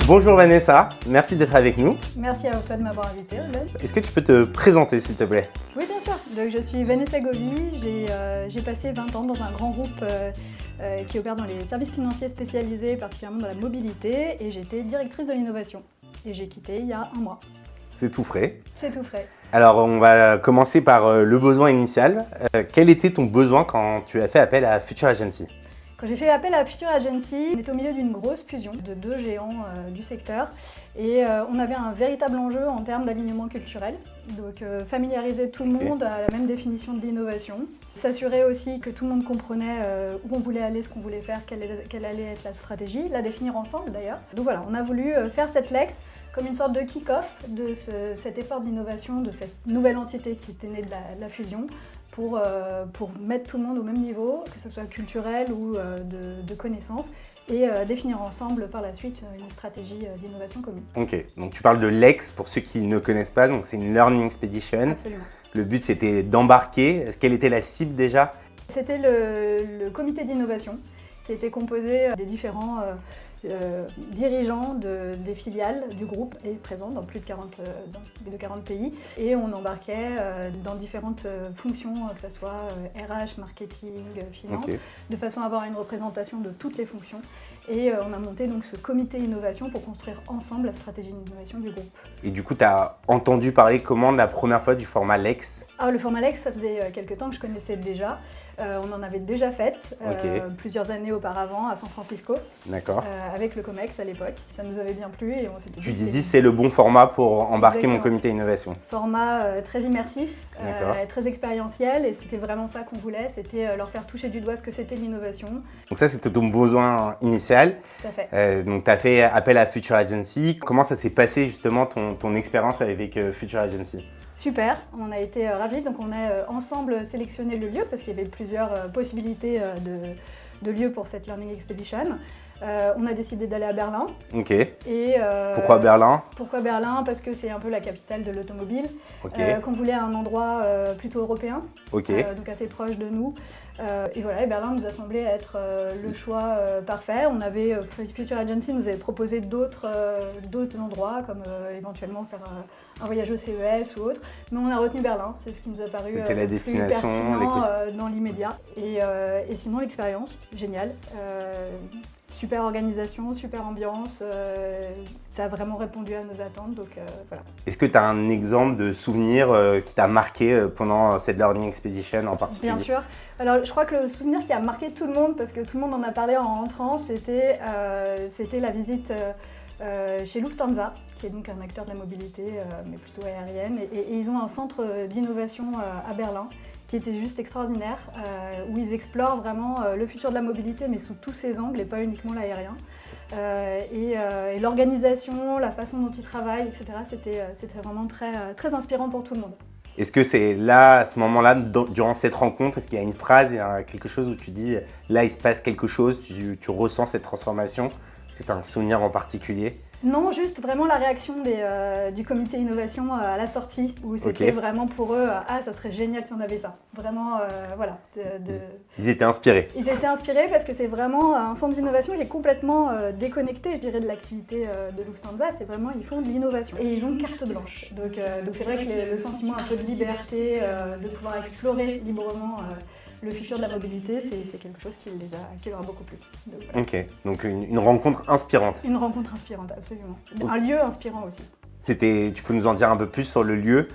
Bonjour Vanessa, merci d'être avec nous. Merci à toi de m'avoir invité. Est-ce que tu peux te présenter s'il te plaît? Oui, bien sûr. Donc, je suis Vanessa Govy, j'ai passé 20 ans dans un grand groupe qui opère dans les services financiers spécialisés, particulièrement dans la mobilité, et j'étais directrice de l'innovation. Et j'ai quitté il y a un mois. C'est tout frais. C'est tout frais. Alors on va commencer par le besoin initial. Quel était ton besoin quand tu as fait appel à Future Agency? Quand j'ai fait appel à Future Agency, on était au milieu d'une grosse fusion de deux géants du secteur et on avait un véritable enjeu en termes d'alignement culturel. Donc familiariser tout le monde à la même définition de l'innovation. S'assurer aussi que tout le monde comprenait où on voulait aller, ce qu'on voulait faire, quelle allait être la stratégie, la définir ensemble d'ailleurs. Donc voilà, on a voulu faire cette Lex comme une sorte de kick-off de cet effort d'innovation, de cette nouvelle entité qui était née de la fusion, pour mettre tout le monde au même niveau, que ce soit culturel ou de connaissances, et définir ensemble par la suite une stratégie d'innovation commune. Ok, donc tu parles de Lex pour ceux qui ne connaissent pas, donc c'est une Learning Expedition. Absolument. Le but c'était d'embarquer. Quelle était la cible déjà? C'était le comité d'innovation qui était composé des différents dirigeants des filiales du groupe et présents dans plus de 40 pays. Et on embarquait dans différentes fonctions, que ce soit RH, marketing, finance, de façon à avoir une représentation de toutes les fonctions. Et on a monté donc ce comité innovation pour construire ensemble la stratégie d'innovation du groupe. Et du coup, tu as entendu parler comment la première fois du format Lex? Le format Lex, ça faisait quelques temps que je connaissais déjà. On en avait déjà fait plusieurs années auparavant à San Francisco. D'accord. Avec le COMEX à l'époque. Ça nous avait bien plu et on s'était dit... Tu disais c'est le bon format pour embarquer mon comité innovation. Format très immersif, très expérientiel, et c'était vraiment ça qu'on voulait, c'était leur faire toucher du doigt ce que c'était l'innovation. Donc ça, c'était ton besoin initial. Tout à fait. Donc tu as fait appel à Future Agency. Comment ça s'est passé justement ton expérience avec Future Agency? Super, on a été ravis. Donc on a ensemble sélectionné le lieu parce qu'il y avait plusieurs possibilités de lieux pour cette Learning Expedition. On a décidé d'aller à Berlin. Ok. Et, pourquoi Berlin? Pourquoi Berlin? Parce que c'est un peu la capitale de l'automobile. Qu'on voulait un endroit plutôt européen, donc assez proche de nous. Et voilà, et Berlin nous a semblé être le choix parfait. Future Agency nous avait proposé d'autres endroits, comme éventuellement faire un voyage au CES ou autre. Mais on a retenu Berlin, c'est ce qui nous a paru c'était la destination dans l'immédiat. Et sinon, l'expérience, géniale. Super organisation, super ambiance, ça a vraiment répondu à nos attentes, donc voilà. Est-ce que tu as un exemple de souvenir qui t'a marqué pendant cette Learning Expedition en particulier? Bien sûr. Alors je crois que le souvenir qui a marqué tout le monde, parce que tout le monde en a parlé en rentrant, c'était la visite chez Lufthansa, qui est donc un acteur de la mobilité, mais plutôt aérienne, et ils ont un centre d'innovation à Berlin, qui était juste extraordinaire, où ils explorent vraiment le futur de la mobilité, mais sous tous ses angles, et pas uniquement l'aérien. Et l'organisation, la façon dont ils travaillent, etc., c'était vraiment très inspirant pour tout le monde. Est-ce que c'est là, à ce moment-là, durant cette rencontre, est-ce qu'il y a une phrase, il y a quelque chose où tu dis, là il se passe quelque chose, tu ressens cette transformation? Est-ce que tu as un souvenir en particulier? Non, juste vraiment la réaction du comité innovation à la sortie, où c'était vraiment pour eux, ça serait génial si on avait ça. Vraiment, voilà. Ils étaient inspirés. Ils étaient inspirés parce que c'est vraiment un centre d'innovation qui est complètement déconnecté, je dirais, de l'activité de Lufthansa. C'est vraiment, ils font de l'innovation et ils ont carte blanche. Donc c'est vrai que le sentiment un peu de liberté, de pouvoir explorer librement le futur de la mobilité, c'est quelque chose qui leur a beaucoup plu. Donc, voilà. Ok, donc une rencontre inspirante. Une rencontre inspirante, absolument. Un lieu inspirant aussi. Tu peux nous en dire un peu plus sur le lieu?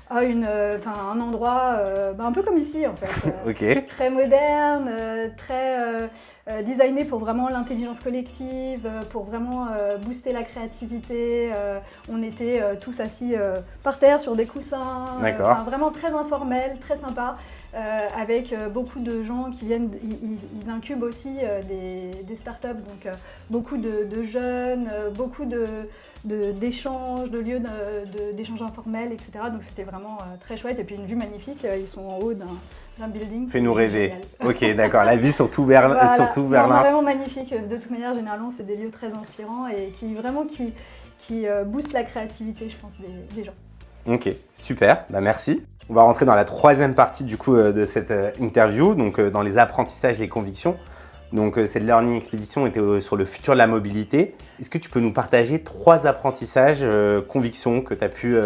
Un endroit un peu comme ici en fait, très moderne, très designé pour vraiment l'intelligence collective, pour vraiment booster la créativité. On était tous assis par terre sur des coussins, vraiment très informel, très sympa, avec beaucoup de gens qui viennent, ils incubent aussi des startups, donc beaucoup de jeunes, beaucoup d'échanges, de lieux d'échanges informels, etc. Donc c'était vraiment très chouette. Et puis une vue magnifique, ils sont en haut d'un building. Fais-nous rêver. Ok, d'accord. La vue sur tout Berlin. Voilà. Surtout Berlin. Vraiment magnifique. De toute manière, généralement, c'est des lieux très inspirants et qui boostent la créativité, je pense, des gens. Ok, super. Merci. On va rentrer dans la troisième partie du coup de cette interview, donc dans les apprentissages, les convictions. Donc cette Learning Expedition était sur le futur de la mobilité. Est-ce que tu peux nous partager 3 apprentissages, convictions que tu as pu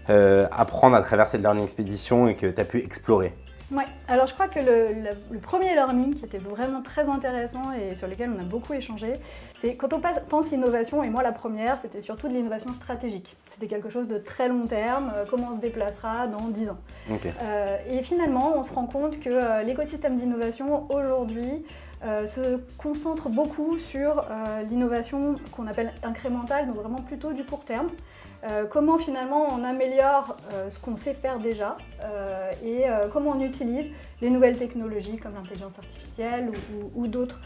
apprendre à travers cette Learning Expedition et que tu as pu explorer? Ouais, alors je crois que le premier learning qui était vraiment très intéressant et sur lequel on a beaucoup échangé, c'est quand on pense innovation, et moi la première, c'était surtout de l'innovation stratégique. C'était quelque chose de très long terme, comment on se déplacera dans 10 ans. Okay. Et finalement, on se rend compte que l'écosystème d'innovation aujourd'hui se concentre beaucoup sur l'innovation qu'on appelle incrémentale, donc vraiment plutôt du court terme. Comment finalement on améliore ce qu'on sait faire déjà et comment on utilise les nouvelles technologies comme l'intelligence artificielle ou d'autres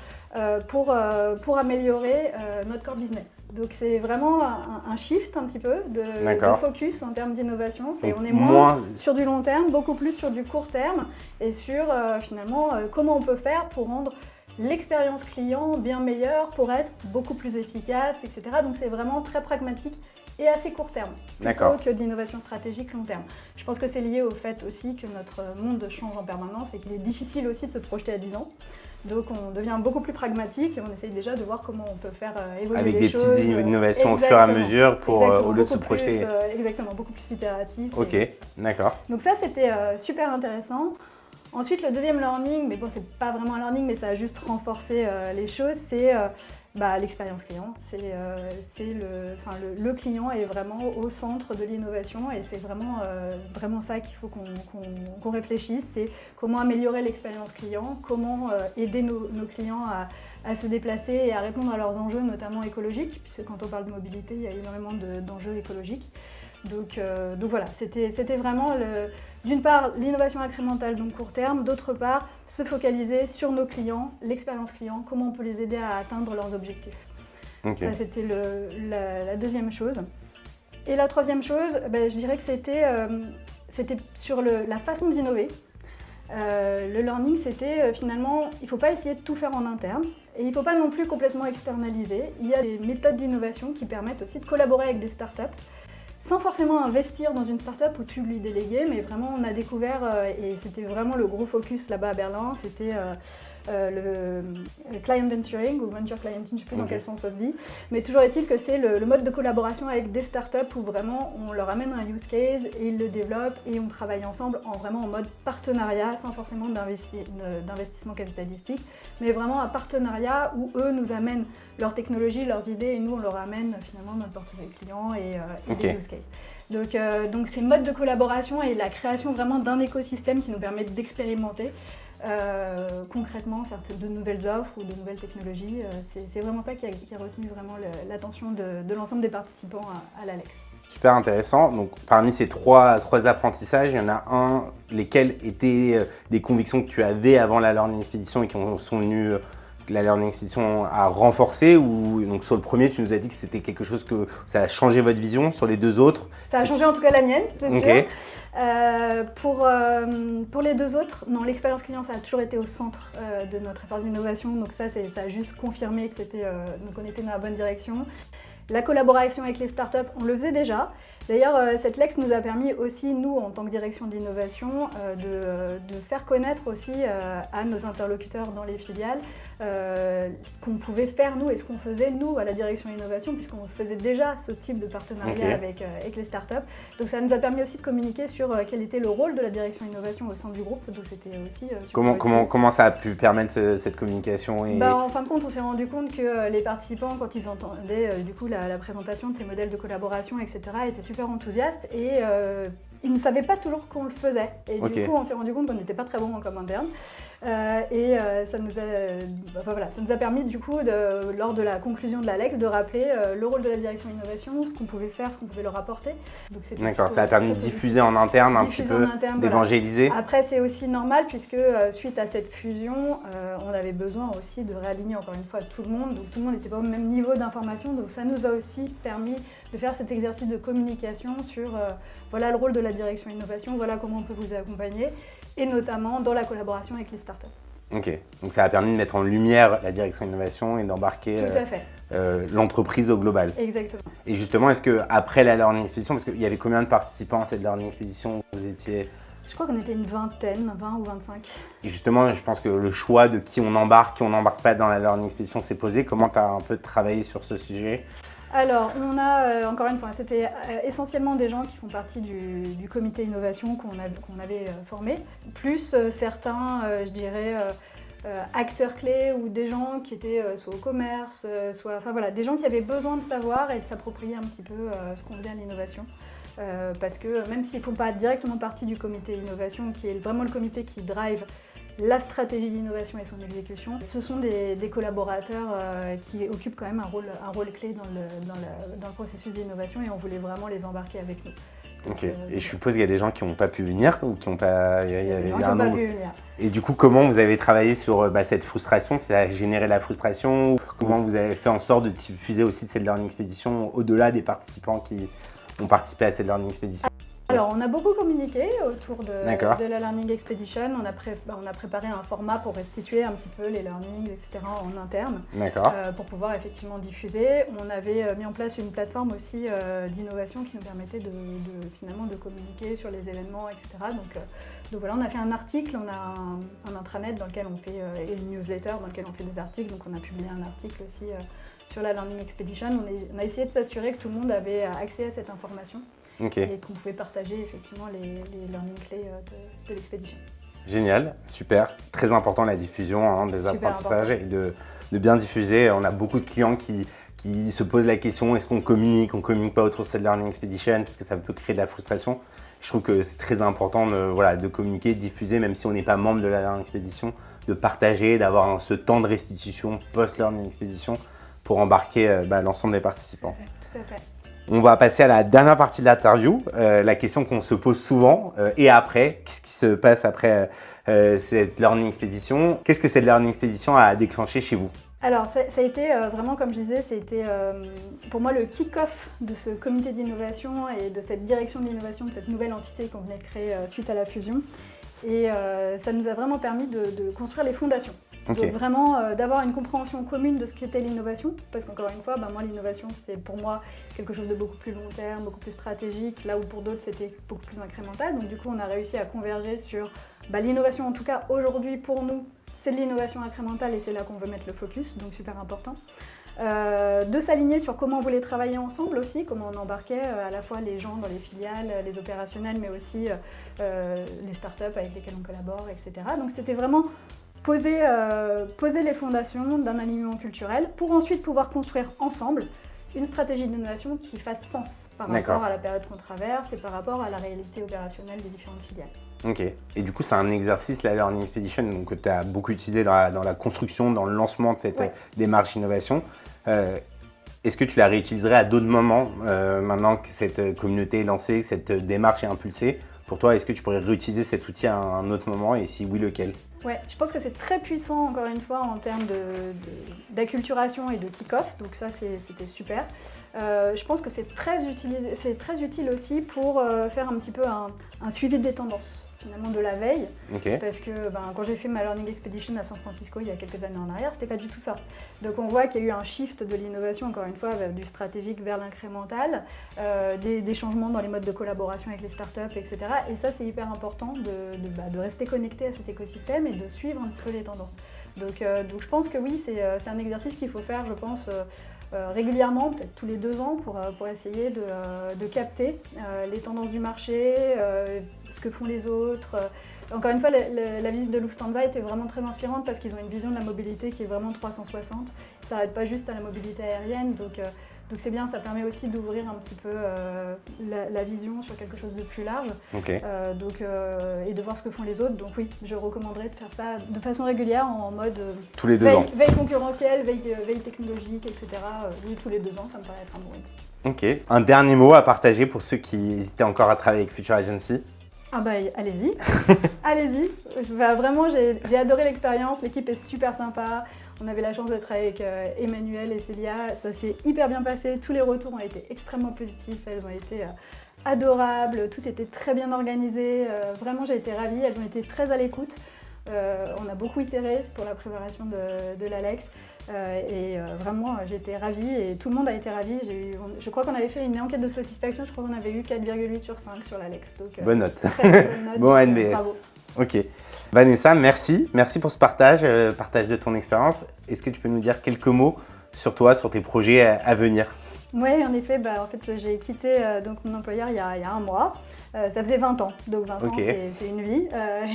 pour améliorer notre core business. Donc c'est vraiment un shift un petit peu de focus en termes d'innovation. On est moins sur du long terme, beaucoup plus sur du court terme et sur finalement comment on peut faire pour rendre l'expérience client bien meilleure, pour être beaucoup plus efficace, etc. Donc c'est vraiment très pragmatique et assez court terme, plutôt que de l'innovation stratégique long terme. Je pense que c'est lié au fait aussi que notre monde change en permanence et qu'il est difficile aussi de se projeter à 10 ans. Donc on devient beaucoup plus pragmatique et on essaye déjà de voir comment on peut faire évoluer avec les des choses. Petites innovations au fur et à mesure pour au lieu de se projeter. Exactement, beaucoup plus itératif. Ok, d'accord. Donc ça c'était super intéressant. Ensuite, le deuxième learning, mais bon, c'est pas vraiment un learning, mais ça a juste renforcé les choses, c'est l'expérience client. Le client est vraiment au centre de l'innovation et c'est vraiment ça qu'il faut qu'on réfléchisse. C'est comment améliorer l'expérience client, comment aider nos clients à se déplacer et à répondre à leurs enjeux, notamment écologiques, puisque quand on parle de mobilité, il y a énormément d'enjeux écologiques. Donc voilà, c'était vraiment d'une part l'innovation incrémentale, donc court terme, d'autre part se focaliser sur nos clients, l'expérience client, comment on peut les aider à atteindre leurs objectifs. Okay. Ça c'était la deuxième chose. Et la troisième chose, je dirais que c'était sur la façon d'innover. Le learning, c'était finalement, il ne faut pas essayer de tout faire en interne et il ne faut pas non plus complètement externaliser. Il y a des méthodes d'innovation qui permettent aussi de collaborer avec des startups sans forcément investir dans une startup où tu lui déléguais, mais vraiment on a découvert, et c'était vraiment le gros focus là-bas à Berlin, c'était le client venturing ou venture clienting, je ne sais plus dans quel sens ça se dit, mais toujours est-il que c'est le mode de collaboration avec des startups où vraiment on leur amène un use case et ils le développent et on travaille ensemble vraiment en mode partenariat sans forcément d'investissement capitalistique, mais vraiment un partenariat où eux nous amènent leur technologie, leurs idées et nous on leur amène finalement notre portefeuille client et des use cases. Donc c'est le mode de collaboration et la création vraiment d'un écosystème qui nous permet d'expérimenter concrètement de nouvelles offres ou de nouvelles technologies. C'est vraiment ça qui a retenu vraiment l'attention de l'ensemble des participants à l'Alex. Super intéressant. Donc parmi ces trois apprentissages, il y en a un, lesquels étaient des convictions que tu avais avant la Learning Expedition et qui sont venues la Learning Expedition a renforcé, ou donc sur le premier tu nous as dit que c'était quelque chose que ça a changé votre vision, sur les deux autres? Ça a changé en tout cas la mienne, c'est sûr. Pour les deux autres, non, l'expérience client ça a toujours été au centre de notre effort d'innovation, donc ça a juste confirmé que donc on était dans la bonne direction. La collaboration avec les startups, on le faisait déjà. D'ailleurs, cette Lex nous a permis aussi, nous, en tant que direction d'innovation, de faire connaître aussi à nos interlocuteurs dans les filiales ce qu'on pouvait faire, nous, et ce qu'on faisait, nous, à la direction innovation, puisqu'on faisait déjà ce type de partenariat avec les startups. Donc ça nous a permis aussi de communiquer sur quel était le rôle de la direction innovation au sein du groupe. Donc c'était aussi comment ça a pu permettre cette communication En fin de compte, on s'est rendu compte que les participants, quand ils entendaient du coup la présentation de ces modèles de collaboration, etc., étaient super enthousiastes et ils ne savaient pas toujours qu'on le faisait. Et du coup, on s'est rendu compte qu'on n'était pas très bon en com interne. Ça nous a permis du coup, lors de la conclusion de l'Alex, de rappeler le rôle de la direction innovation, ce qu'on pouvait faire, ce qu'on pouvait leur apporter. D'accord, ça a permis de diffuser en interne un petit peu, d'évangéliser. Voilà. Après, c'est aussi normal puisque suite à cette fusion, on avait besoin aussi de réaligner encore une fois tout le monde. Donc tout le monde n'était pas au même niveau d'information. Donc ça nous a aussi permis de faire cet exercice de communication sur voilà le rôle de la direction innovation, voilà comment on peut vous accompagner, et notamment dans la collaboration avec les startups. Ok, donc ça a permis de mettre en lumière la direction innovation et d'embarquer l'entreprise au global. Exactement. Et justement, est-ce qu'après la Learning Expedition, parce qu'il y avait combien de participants à cette Learning Expedition? Vous étiez Je crois qu'on était une vingtaine, 20 ou 25. Et justement, je pense que le choix de qui on n'embarque pas dans la Learning Expedition s'est posé. Comment tu as un peu travaillé sur ce sujet? Alors, on a, encore une fois, c'était essentiellement des gens qui font partie du comité innovation qu'on avait formé, plus certains, je dirais, acteurs clés ou des gens qui étaient soit au commerce, soit, enfin voilà, des gens qui avaient besoin de savoir et de s'approprier un petit peu ce qu'on faisait à l'innovation. Parce que même s'ils ne font pas directement partie du comité innovation, qui est vraiment le comité qui drive la stratégie d'innovation et son exécution, ce sont des collaborateurs qui occupent quand même un rôle clé dans le processus d'innovation et on voulait vraiment les embarquer avec nous. Ok, et je suppose qu'il y a des gens qui n'ont pas pu venir ou qui n'ont pas... Il y avait des gens qui n'ont pas pu venir. Et du coup, comment vous avez travaillé sur cette frustration? Ça a généré la frustration? Comment vous avez fait en sorte de diffuser aussi cette Learning Expedition au-delà des participants qui ont participé à cette Learning Expedition? Alors, on a beaucoup communiqué autour de la Learning Expedition. On a préparé un format pour restituer un petit peu les learnings, etc. en interne, pour pouvoir effectivement diffuser. On avait mis en place une plateforme aussi d'innovation qui nous permettait finalement de communiquer sur les événements, etc. Donc voilà, on a fait un article, on a un intranet dans lequel on fait, et une newsletter dans lequel on fait des articles. Donc on a publié un article aussi sur la Learning Expedition. On a essayé de s'assurer que tout le monde avait accès à cette information. Et qu'on pouvait partager effectivement les learning clés de l'expédition. Génial, super. Très important la diffusion des apprentissages et de bien diffuser. On a beaucoup de clients qui se posent la question, est-ce qu'on communique pas autour de cette Learning Expedition parce que ça peut créer de la frustration. Je trouve que c'est très important de communiquer, de diffuser, même si on n'est pas membre de la Learning Expedition, de partager, d'avoir ce temps de restitution post-Learning Expedition pour embarquer l'ensemble des participants. Tout à fait. On va passer à la dernière partie de l'interview, la question qu'on se pose souvent. Et après, qu'est-ce qui se passe après cette Learning Expedition? Qu'est-ce que cette Learning Expedition a déclenché chez vous? Alors, ça a été vraiment, comme je disais, c'était pour moi le kick-off de ce comité d'innovation et de cette direction de l'innovation, de cette nouvelle entité qu'on venait de créer suite à la fusion. Et ça nous a vraiment permis de construire les fondations. Donc vraiment d'avoir une compréhension commune de ce qu'était l'innovation, parce qu'encore une fois, moi l'innovation c'était pour moi quelque chose de beaucoup plus long terme, beaucoup plus stratégique, là où pour d'autres c'était beaucoup plus incrémental. Donc du coup on a réussi à converger sur l'innovation, en tout cas aujourd'hui pour nous, c'est de l'innovation incrémentale et c'est là qu'on veut mettre le focus, donc super important. De s'aligner sur comment on voulait travailler ensemble aussi, comment on embarquait à la fois les gens dans les filiales, les opérationnels, mais aussi les startups avec lesquelles on collabore, etc. Donc c'était vraiment poser les fondations d'un alignement culturel pour ensuite pouvoir construire ensemble une stratégie d'innovation qui fasse sens par rapport à la période qu'on traverse et par rapport à la réalité opérationnelle des différentes filiales. Ok. Et du coup, c'est un exercice, la Learning Expedition, que tu as beaucoup utilisé dans la construction, dans le lancement de cette démarche innovation. Est-ce que tu la réutiliserais à d'autres moments, maintenant que cette communauté est lancée, cette démarche est impulsée? Pour toi, est-ce que tu pourrais réutiliser cet outil à un autre moment et si oui, lequel? Ouais, je pense que c'est très puissant, encore une fois, en termes d'acculturation et de kick-off, donc ça c'était super. Je pense que c'est très utile aussi pour faire un petit peu un suivi des tendances, finalement, de la veille. Parce que quand j'ai fait ma Learning Expedition à San Francisco il y a quelques années en arrière, c'était pas du tout ça. Donc on voit qu'il y a eu un shift de l'innovation, encore une fois, du stratégique vers l'incrémental, des changements dans les modes de collaboration avec les startups, etc. Et ça, c'est hyper important de rester connecté à cet écosystème et de suivre un petit peu les tendances. Donc je pense que oui, c'est un exercice qu'il faut faire, je pense, régulièrement, peut-être tous les 2 ans, pour essayer de capter les tendances du marché, ce que font les autres. Encore une fois, la visite de Lufthansa était vraiment très inspirante parce qu'ils ont une vision de la mobilité qui est vraiment 360. Ils ne s'arrêtent pas juste à la mobilité aérienne, donc c'est bien, ça permet aussi d'ouvrir un petit peu la vision sur quelque chose de plus large et de voir ce que font les autres. Donc oui, je recommanderais de faire ça de façon régulière en mode tous les 2 ans. Veille concurrentielle, veille technologique, etc. Oui, tous les 2 ans, ça me paraît être un bon rythme. Ok. Un dernier mot à partager pour ceux qui hésitaient encore à travailler avec Future Agency? Ah allez-y, allez-y. Vraiment, j'ai adoré l'expérience, l'équipe est super sympa. On avait la chance d'être avec Emmanuel et Célia, ça s'est hyper bien passé, tous les retours ont été extrêmement positifs, elles ont été adorables, tout était très bien organisé, vraiment j'ai été ravie, elles ont été très à l'écoute. On a beaucoup itéré pour la préparation de l'Alex. Vraiment, j'étais ravie et tout le monde a été ravi. Je crois qu'on avait fait une enquête de satisfaction, je crois qu'on avait eu 4,8 sur 5 sur l'Alex. Bonne note. Très bonne note. Bon NBS. Bravo. Ok. Vanessa, merci. Merci pour ce partage de ton expérience. Est-ce que tu peux nous dire quelques mots sur toi, sur tes projets à venir? Oui, en effet, en fait, j'ai quitté donc, mon employeur il y a un mois. Ça faisait 20 ans, donc 20 ans c'est une vie.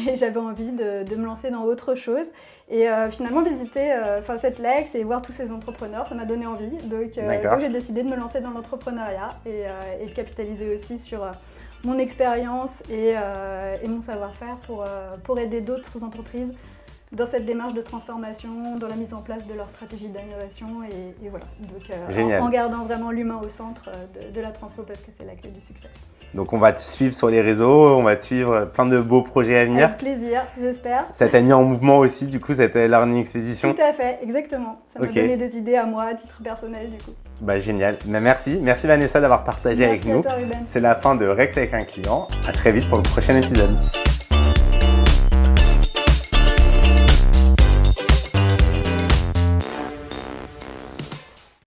Et j'avais envie de me lancer dans autre chose. Et finalement, visiter cette Lex et voir tous ces entrepreneurs, ça m'a donné envie. Donc j'ai décidé de me lancer dans l'entrepreneuriat et de capitaliser aussi sur mon expérience et mon savoir-faire pour aider d'autres entreprises dans cette démarche de transformation, dans la mise en place de leur stratégie d'innovation et voilà. Donc en gardant vraiment l'humain au centre de la transpo parce que c'est la clé du succès. Donc on va te suivre sur les réseaux, on va te suivre plein de beaux projets à venir. Avec plaisir, j'espère. Ça t'a mis en mouvement aussi du coup cette Learning Expedition? Tout à fait, exactement. Ça m'a donné des idées à moi, à titre personnel du coup. Bah génial, merci Vanessa d'avoir partagé avec nous. À toi, Ruben. C'est la fin de Rex avec un client. À très vite pour le prochain épisode.